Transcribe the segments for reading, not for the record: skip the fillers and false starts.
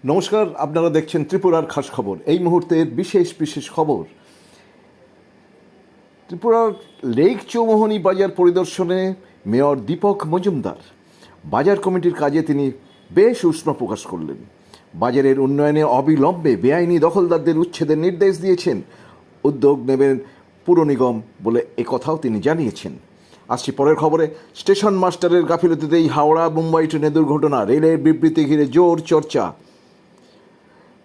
নমস্কার, আপনারা দেখছেন ত্রিপুরার খাস খবর। এই মুহূর্তের বিশেষ খবর। ত্রিপুরার লেক চৌমোহনী বাজার পরিদর্শনে মেয়র দীপক মজুমদার। বাজার কমিটির কাজে তিনি বেশ উষ্ণ প্রকাশ করলেন। বাজারের উন্নয়নে অবিলম্বে বেআইনি দখলদারদের উচ্ছেদের নির্দেশ দিয়েছেন। উদ্যোগ নেবেন পুর নিগম বলে একথাও তিনি জানিয়েছেন। আসছি পরের খবরে। স্টেশন মাস্টারের গাফিলতিতেই হাওড়া মুম্বাই ট্রেনে দুর্ঘটনা, রেলের বিবৃতি ঘিরে জোর চর্চা।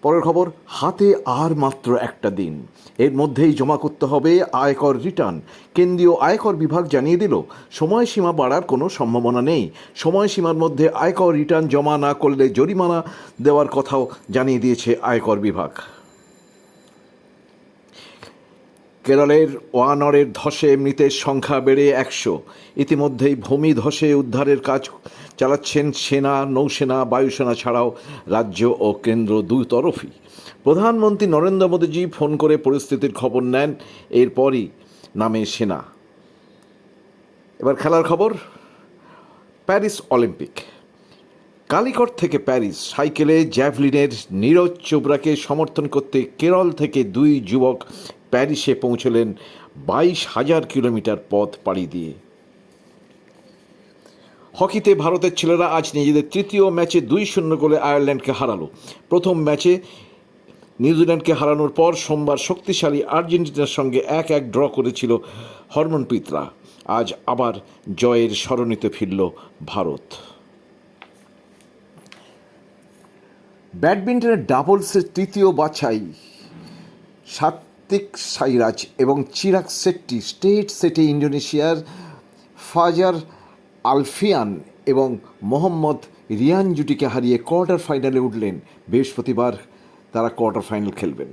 পরের খবর, হাতে আর মাত্র একটা দিন, এর মধ্যেই জমা করতে হবে আয়কর রিটার্ন। কেন্দ্রীয় আয়কর বিভাগ জানিয়ে দিল সময়সীমা বাড়ার কোনো সম্ভাবনা নেই। সময়সীমার মধ্যে আয়কর রিটার্ন জমা না করলে জরিমানা দেওয়ার কথাও জানিয়ে দিয়েছে আয়কর বিভাগ। কেরলের ওয়ানরের ধসে মৃতের সংখ্যা বেড়ে 100। ইতিমধ্যেই ভূমি ধসে উদ্ধারের কাজ চালাচ্ছেন সেনা, নৌসেনা, বায়ুসেনা ছাড়াও রাজ্য ও কেন্দ্র দুই তরফই। প্রধানমন্ত্রী নরেন্দ্র মোদীজি ফোন করে পরিস্থিতির খবর নেন, এরপরই নামে সেনা। এবার খেলার খবর। Paris Olympic. কালিকট থেকে প্যারিস সাইকেলে জ্যাভলিনের নীরজ চোপড়াকে সমর্থন করতে কেরল থেকে দুই যুবক প্যারিসে পৌঁছলেন 22,000 কিলোমিটার পথ পাড়ি দিয়ে। হকিতে ভারতের ছেলেরা আজ নিজেদের তৃতীয় ম্যাচে 2-0 গোলে আয়ারল্যান্ডকে হারালো। প্রথম ম্যাচে নিউজিল্যান্ডকে হারানোর পর সোমবার শক্তিশালী আর্জেন্টিনার সঙ্গে 1-1 ড্র করেছিল হরমনপ্রীতরা। আজ আবার জয়ের সরণিতে ফিরল ভারত। ব্যাডমিন্টনের ডাবলসের তৃতীয় বাছাই সাত্বিক সাইরাজ এবং চিরাগ শেট্টি স্টেট সেটে ইন্দোনেশিয়ার ফাজার আলফিয়ান এবং মোহাম্মদ রিয়ান জুটিকে হারিয়ে কোয়ার্টার ফাইনালে উঠলেন। বৃহস্পতিবার তারা কোয়ার্টার ফাইনাল খেলবেন।